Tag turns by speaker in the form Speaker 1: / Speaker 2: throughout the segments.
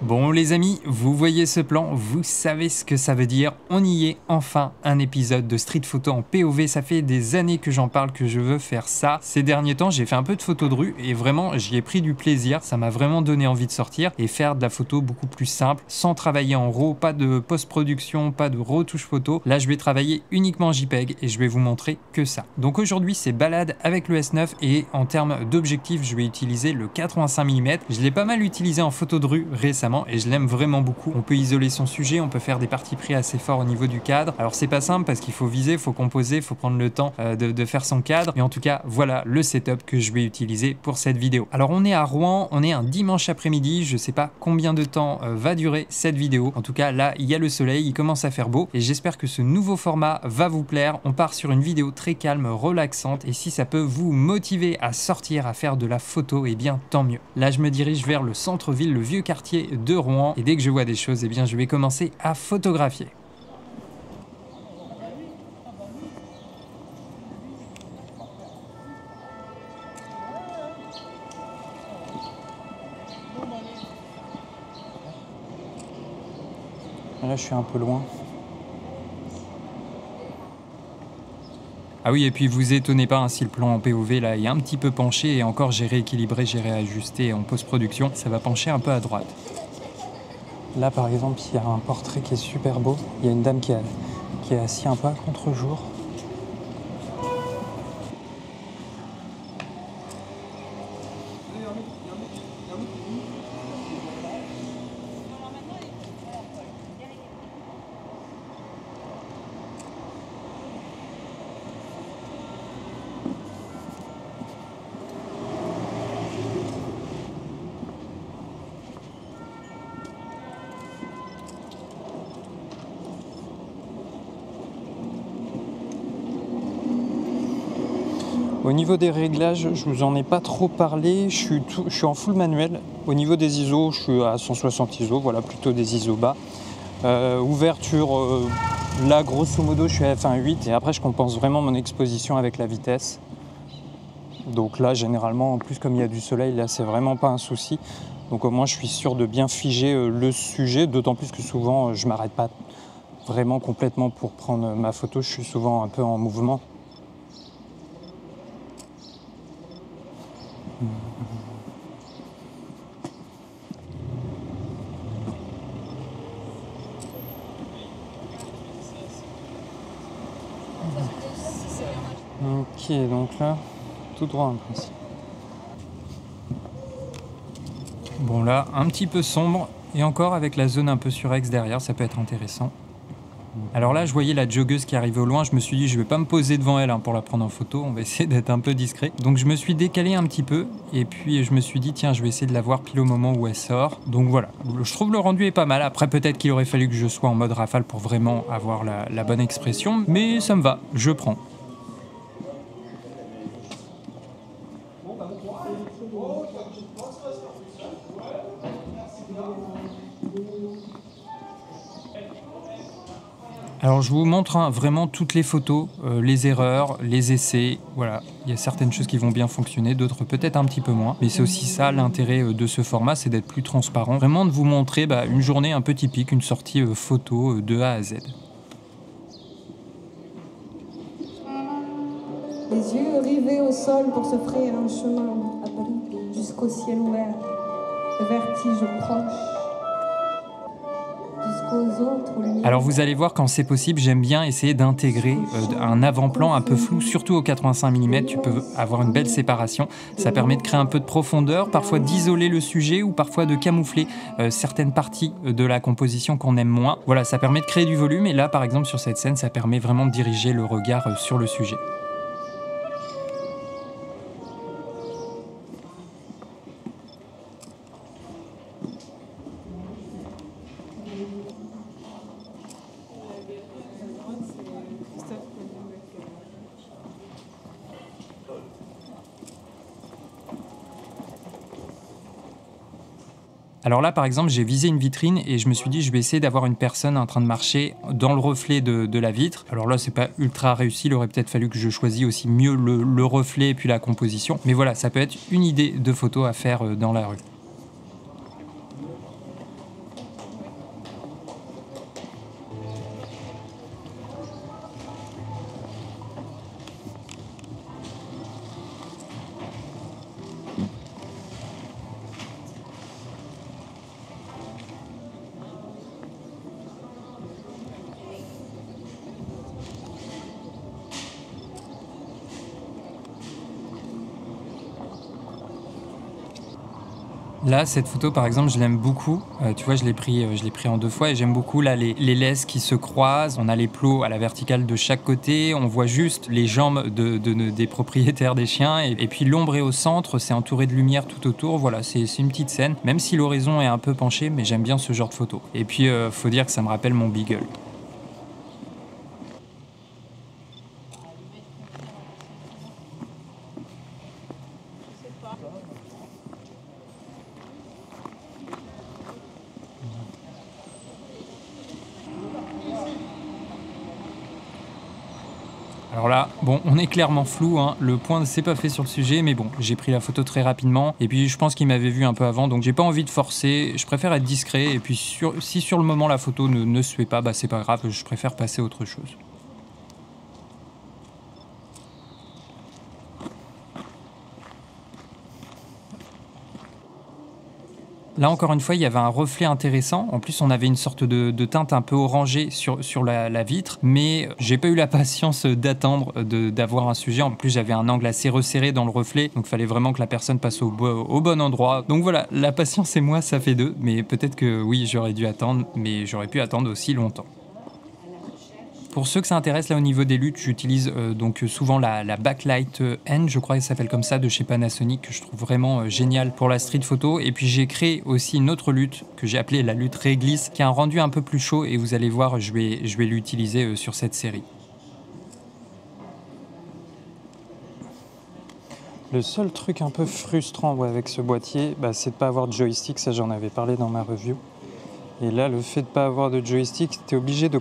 Speaker 1: Bon les amis, vous voyez ce plan, vous savez ce que ça veut dire, on y est, enfin un épisode de street photo en POV, ça fait des années que j'en parle, que je veux faire ça. Ces derniers temps j'ai fait un peu de photos de rue et vraiment j'y ai pris du plaisir, ça m'a vraiment donné envie de sortir et faire de la photo beaucoup plus simple, sans travailler en RAW, pas de post-production, pas de retouche photo. Là je vais travailler uniquement en JPEG et je vais vous montrer que ça. Donc aujourd'hui c'est balade avec le S9 et en termes d'objectif je vais utiliser le 85 mm. Je l'ai pas mal utilisé en photo de rue récemment et je l'aime vraiment beaucoup. On peut isoler son sujet, on peut faire des partis pris assez forts au niveau du cadre. Alors c'est pas simple parce qu'il faut viser, il faut composer, il faut prendre le temps de faire son cadre. Mais en tout cas, voilà le setup que je vais utiliser pour cette vidéo. Alors on est à Rouen, on est un dimanche après-midi. Je sais pas combien de temps va durer cette vidéo. En tout cas, là, il y a le soleil, il commence à faire beau. Et j'espère que ce nouveau format va vous plaire. On part sur une vidéo très calme, relaxante. Et si ça peut vous motiver à sortir, à faire de la photo, eh bien tant mieux. Là, je me dirige vers le centre-ville, le vieux quartier de Rouen, et dès que je vois des choses, eh bien je vais commencer à photographier. Là je suis un peu loin. Ah oui, et puis vous étonnez pas, hein, si le plan en POV là est un petit peu penché, et encore j'ai rééquilibré, j'ai réajusté en post-production, ça va pencher un peu à droite. Là par exemple, il y a un portrait qui est super beau, il y a une dame qui est assise un peu à contre-jour. Au niveau des réglages, je vous en ai pas trop parlé, je suis en full manuel. Au niveau des ISO, je suis à 160 ISO, voilà, plutôt des ISO bas. Ouverture, là grosso modo je suis à f1.8 et après je compense vraiment mon exposition avec la vitesse. Donc là généralement, en plus comme il y a du soleil, là c'est vraiment pas un souci. Donc au moins je suis sûr de bien figer le sujet, d'autant plus que souvent je m'arrête pas vraiment complètement pour prendre ma photo, je suis souvent un peu en mouvement. Ok, donc là, tout droit en principe. Bon là, un petit peu sombre, et encore avec la zone un peu surex derrière, ça peut être intéressant. Alors là, je voyais la joggeuse qui arrivait au loin, je me suis dit je vais pas me poser devant elle, hein, pour la prendre en photo, on va essayer d'être un peu discret. Donc je me suis décalé un petit peu, et puis je me suis dit tiens, je vais essayer de la voir pile au moment où elle sort. Donc voilà, je trouve le rendu est pas mal. Après peut-être qu'il aurait fallu que je sois en mode rafale pour vraiment avoir la bonne expression, mais ça me va, je prends. Alors je vous montre, hein, vraiment toutes les photos, les erreurs, les essais, voilà. Il y a certaines choses qui vont bien fonctionner, d'autres peut-être un petit peu moins. Mais c'est aussi ça l'intérêt de ce format, c'est d'être plus transparent. Vraiment de vous montrer une journée un peu typique, une sortie photo de A à Z.
Speaker 2: Les yeux rivés au sol pour se frayer un chemin à Paris jusqu'au ciel ouvert. Le vertige proche.
Speaker 1: Alors vous allez voir, quand c'est possible, j'aime bien essayer d'intégrer un avant-plan un peu flou, surtout au 85 mm, tu peux avoir une belle séparation. Ça permet de créer un peu de profondeur, parfois d'isoler le sujet ou parfois de camoufler certaines parties de la composition qu'on aime moins. Voilà, ça permet de créer du volume et là par exemple sur cette scène, ça permet vraiment de diriger le regard sur le sujet. Alors là, par exemple, j'ai visé une vitrine et je me suis dit, je vais essayer d'avoir une personne en train de marcher dans le reflet de la vitre. Alors là, c'est pas ultra réussi. Il aurait peut-être fallu que je choisisse aussi mieux le reflet et puis la composition. Mais voilà, ça peut être une idée de photo à faire dans la rue. Là, cette photo, par exemple, je l'aime beaucoup. Tu vois, je l'ai pris en 2 fois et j'aime beaucoup là les laisses qui se croisent. On a les plots à la verticale de chaque côté. On voit juste les jambes des propriétaires des chiens. Et puis l'ombre est au centre, c'est entouré de lumière tout autour. Voilà, c'est une petite scène. Même si l'horizon est un peu penché, mais j'aime bien ce genre de photo. Et puis, faut dire que ça me rappelle mon Beagle. Alors là, bon, on est clairement flou, hein. Le point ne s'est pas fait sur le sujet, mais bon, j'ai pris la photo très rapidement, et puis je pense qu'il m'avait vu un peu avant, donc j'ai pas envie de forcer, je préfère être discret, et puis si sur le moment la photo ne se fait pas, bah c'est pas grave, je préfère passer à autre chose. Là, encore une fois, il y avait un reflet intéressant. En plus, on avait une sorte de teinte un peu orangée sur la vitre, mais j'ai pas eu la patience d'attendre d'avoir un sujet. En plus, j'avais un angle assez resserré dans le reflet, donc il fallait vraiment que la personne passe au bon endroit. Donc voilà, la patience et moi, ça fait deux, mais peut-être que oui, j'aurais dû attendre, mais j'aurais pu attendre aussi longtemps. Pour ceux que ça intéresse, là au niveau des luttes, j'utilise donc souvent la Backlight N, je crois qu'elle s'appelle comme ça, de chez Panasonic, que je trouve vraiment géniale pour la street photo. Et puis j'ai créé aussi une autre lutte que j'ai appelée la lutte réglisse, qui a un rendu un peu plus chaud, et vous allez voir, je vais l'utiliser sur cette série. Le seul truc un peu frustrant avec ce boîtier, c'est de ne pas avoir de joystick, ça j'en avais parlé dans ma review. Et là, le fait de ne pas avoir de joystick, tu es obligé de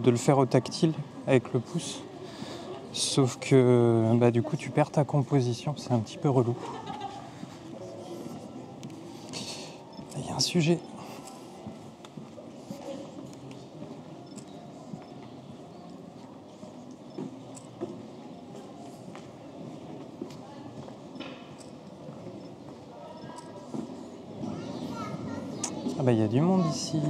Speaker 1: le faire au tactile avec le pouce. Sauf que du coup, tu perds ta composition, c'est un petit peu relou. Il y a un sujet. Ah il y a du monde ici.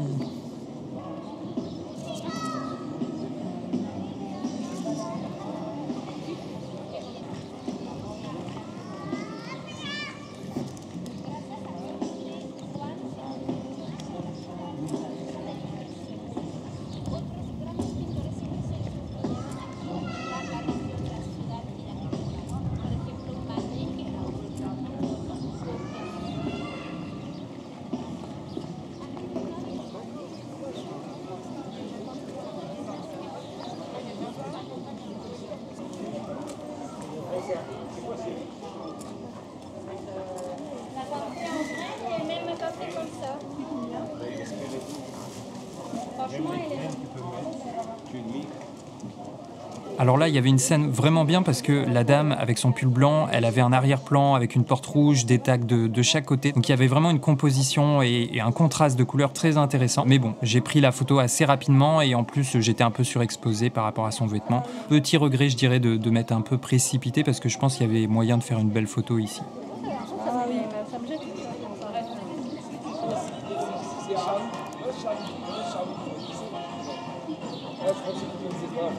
Speaker 1: Alors là, il y avait une scène vraiment bien parce que la dame, avec son pull blanc, elle avait un arrière-plan avec une porte rouge, des tags de chaque côté. Donc il y avait vraiment une composition et un contraste de couleurs très intéressant. Mais bon, j'ai pris la photo assez rapidement et en plus, j'étais un peu surexposé par rapport à son vêtement. Petit regret, je dirais, de m'être un peu précipité parce que je pense qu'il y avait moyen de faire une belle photo ici.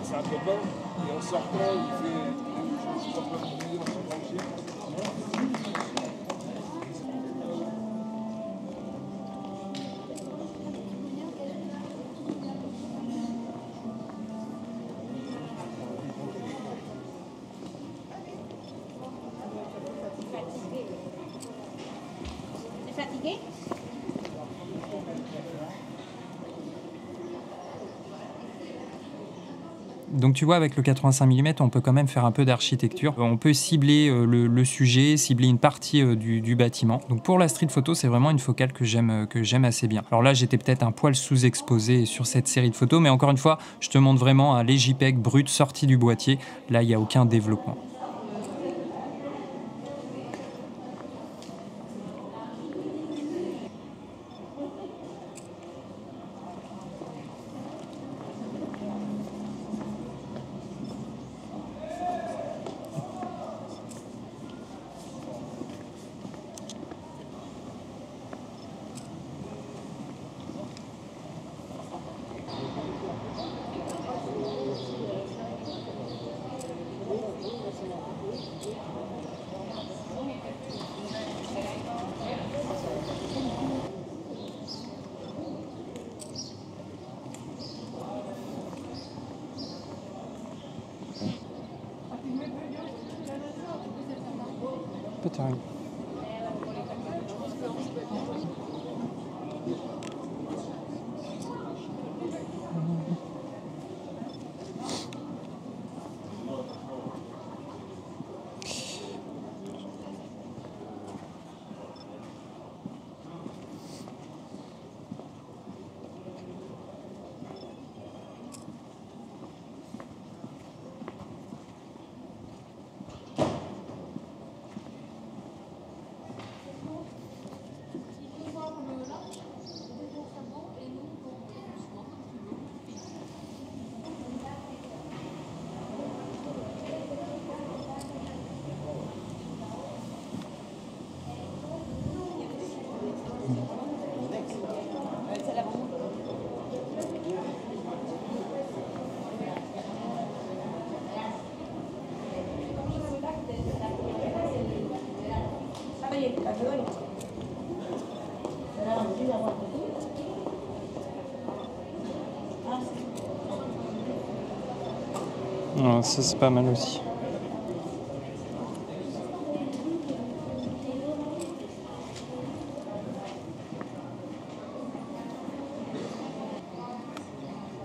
Speaker 3: C'est un copain, et en sortant, il fait
Speaker 4: T'es fatigué?
Speaker 1: Donc tu vois, avec le 85 mm, on peut quand même faire un peu d'architecture. On peut cibler le sujet, cibler une partie du bâtiment. Donc pour la street photo, c'est vraiment une focale que j'aime assez bien. Alors là, j'étais peut-être un poil sous-exposé sur cette série de photos, mais encore une fois, je te montre vraiment un JPEG brut sorti du boîtier. Là, il n'y a aucun développement. Putain. Ouais, ça c'est pas mal aussi.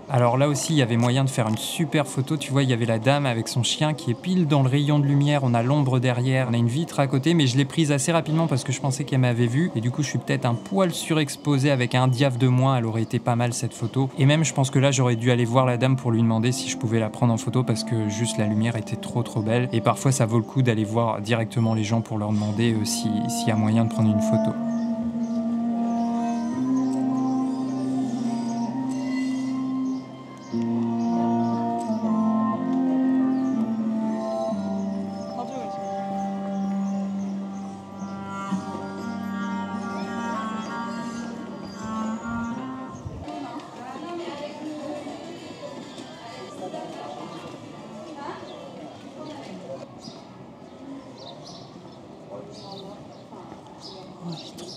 Speaker 1: Alors là aussi, il y avait moyen de faire une super photo. Tu vois, il y avait la dame avec son chien qui est pile dans le rayon de lumière. On a l'ombre derrière, on a une vitre à côté, mais je l'ai prise assez rapidement parce que je pensais qu'elle m'avait vu. Et du coup, je suis peut-être un poil surexposé avec un diaph de moins. Elle aurait été pas mal cette photo. Et même, je pense que là, j'aurais dû aller voir la dame pour lui demander si je pouvais la prendre en photo parce que juste la lumière était trop belle. Et parfois, ça vaut le coup d'aller voir directement les gens pour leur demander s'il y a moyen de prendre une photo. Oh, il est trop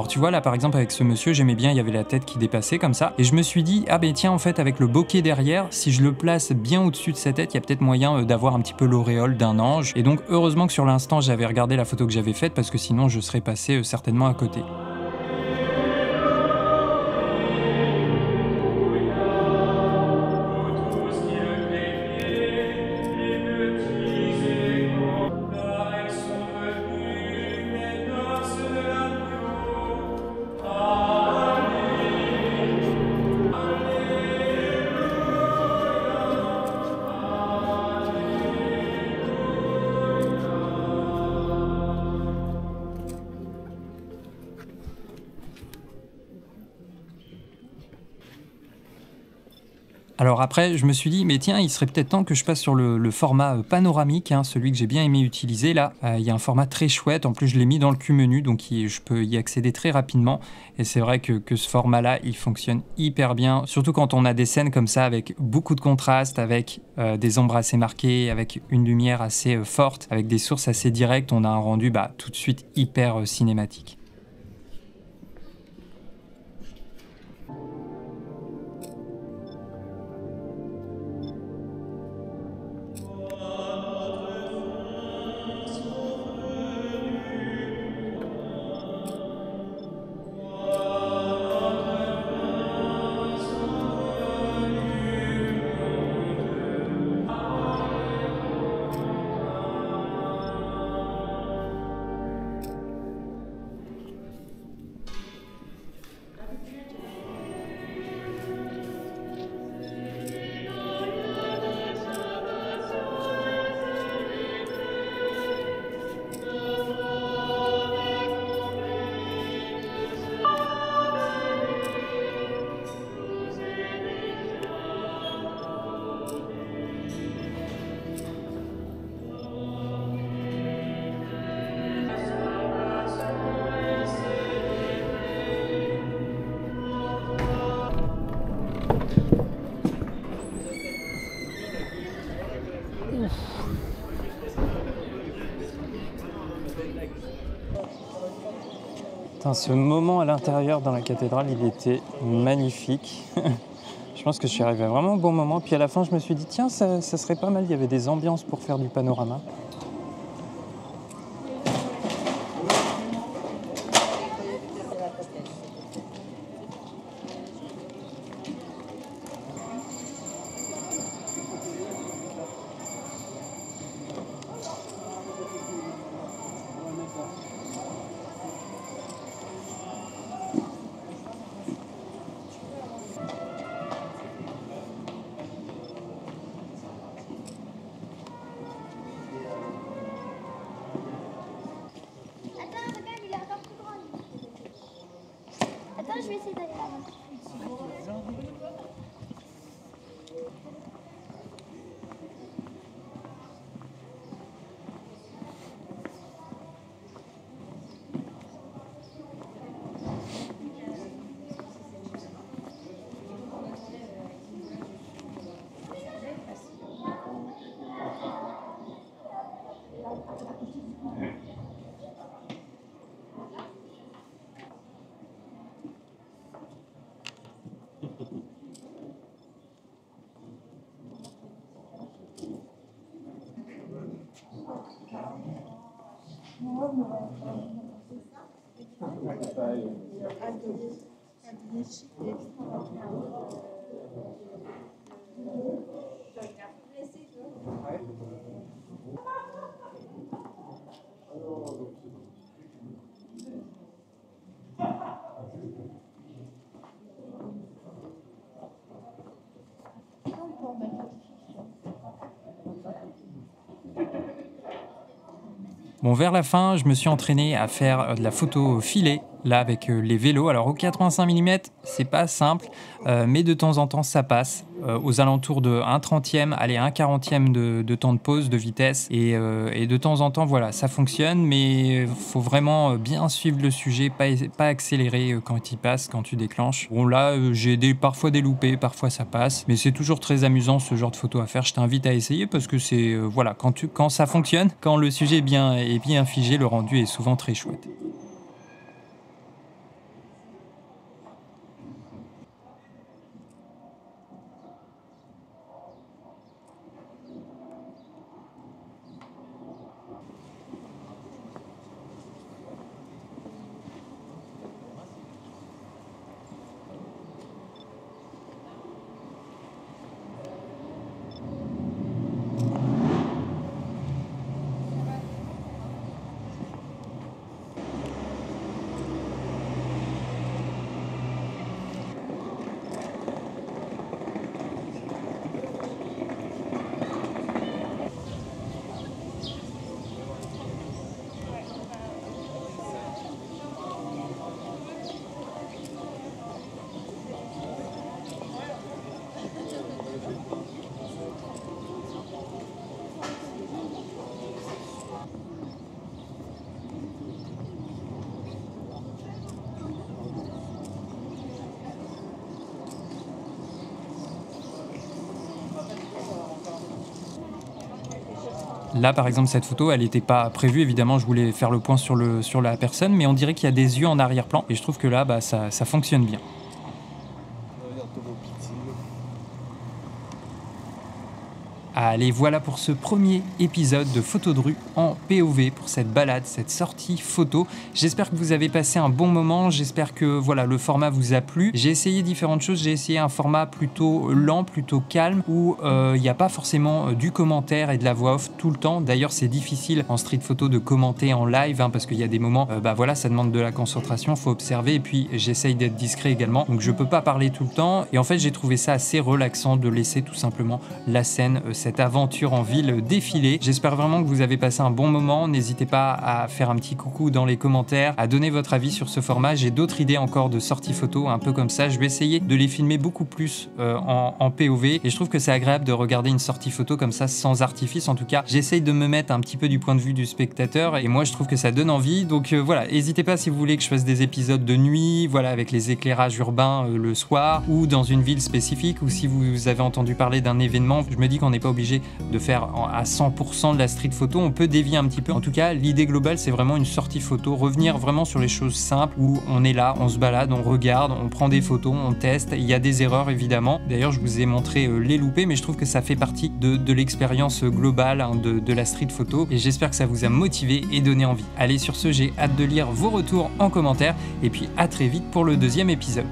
Speaker 1: Alors tu vois là par exemple avec ce monsieur, j'aimais bien, il y avait la tête qui dépassait comme ça, et je me suis dit ah ben tiens en fait avec le bokeh derrière, si je le place bien au-dessus de sa tête, il y a peut-être moyen d'avoir un petit peu l'auréole d'un ange. Et donc heureusement que sur l'instant j'avais regardé la photo que j'avais faite parce que sinon je serais passé certainement à côté. Alors après, je me suis dit, mais tiens, il serait peut-être temps que je passe sur le format panoramique, hein, celui que j'ai bien aimé utiliser. Là, il y a un format très chouette. En plus, je l'ai mis dans le Q-menu, donc je peux y accéder très rapidement. Et c'est vrai que ce format-là, il fonctionne hyper bien. Surtout quand on a des scènes comme ça, avec beaucoup de contraste, avec des ombres assez marquées, avec une lumière assez forte, avec des sources assez directes. On a un rendu tout de suite hyper cinématique. Putain, ce moment à l'intérieur dans la cathédrale, il était magnifique. Je pense que je suis arrivé vraiment au bon moment. Puis à la fin, je me suis dit, tiens, ça serait pas mal. Il y avait des ambiances pour faire du panorama.
Speaker 4: Attends, je vais essayer d'aller là-bas.
Speaker 1: Bon, vers la fin, je me suis entraîné à faire de la photo filet, là avec les vélos. Alors au 85 mm, c'est pas simple, mais de temps en temps ça passe. Aux alentours de 1/30e, allez 1/40e de temps de pause, de vitesse. Et de temps en temps, voilà, ça fonctionne, mais il faut vraiment bien suivre le sujet, pas accélérer quand il passe, quand tu déclenches. Bon là, j'ai parfois des loupés, parfois ça passe, mais c'est toujours très amusant ce genre de photo à faire. Je t'invite à essayer parce que c'est, voilà, quand ça fonctionne, quand le sujet est bien figé, le rendu est souvent très chouette. Là par exemple cette photo elle n'était pas prévue, évidemment je voulais faire le point sur la personne, mais on dirait qu'il y a des yeux en arrière-plan et je trouve que là ça fonctionne bien. Allez, voilà pour ce premier épisode de Photo de rue en POV, pour cette balade, cette sortie photo. J'espère que vous avez passé un bon moment, j'espère que voilà, le format vous a plu. J'ai essayé différentes choses, j'ai essayé un format plutôt lent, plutôt calme, où il n'y a pas forcément du commentaire et de la voix off tout le temps. D'ailleurs, c'est difficile en street photo de commenter en live, hein, parce qu'il y a des moments, voilà, ça demande de la concentration, faut observer, et puis j'essaye d'être discret également, donc je peux pas parler tout le temps. Et en fait, j'ai trouvé ça assez relaxant de laisser tout simplement la scène, cette aventure en ville défiler. J'espère vraiment que vous avez passé un bon moment. N'hésitez pas à faire un petit coucou dans les commentaires, à donner votre avis sur ce format. J'ai d'autres idées encore de sorties photo un peu comme ça. Je vais essayer de les filmer beaucoup plus en POV, et je trouve que c'est agréable de regarder une sortie photo comme ça sans artifice. En tout cas, j'essaye de me mettre un petit peu du point de vue du spectateur, et moi je trouve que ça donne envie. Donc voilà, n'hésitez pas si vous voulez que je fasse des épisodes de nuit, voilà, avec les éclairages urbains le soir, ou dans une ville spécifique, ou si vous avez entendu parler d'un événement. Je me dis qu'on n'est pas obligé de faire à 100% de la street photo, on peut dévier un petit peu. En tout cas, l'idée globale, c'est vraiment une sortie photo, revenir vraiment sur les choses simples, où on est là, on se balade, on regarde, on prend des photos, on teste. Il y a des erreurs évidemment. D'ailleurs, je vous ai montré les loupés, mais je trouve que ça fait partie de l'expérience globale, hein, de la street photo, et j'espère que ça vous a motivé et donné envie. Allez, sur ce, j'ai hâte de lire vos retours en commentaire, et puis à très vite pour le deuxième épisode.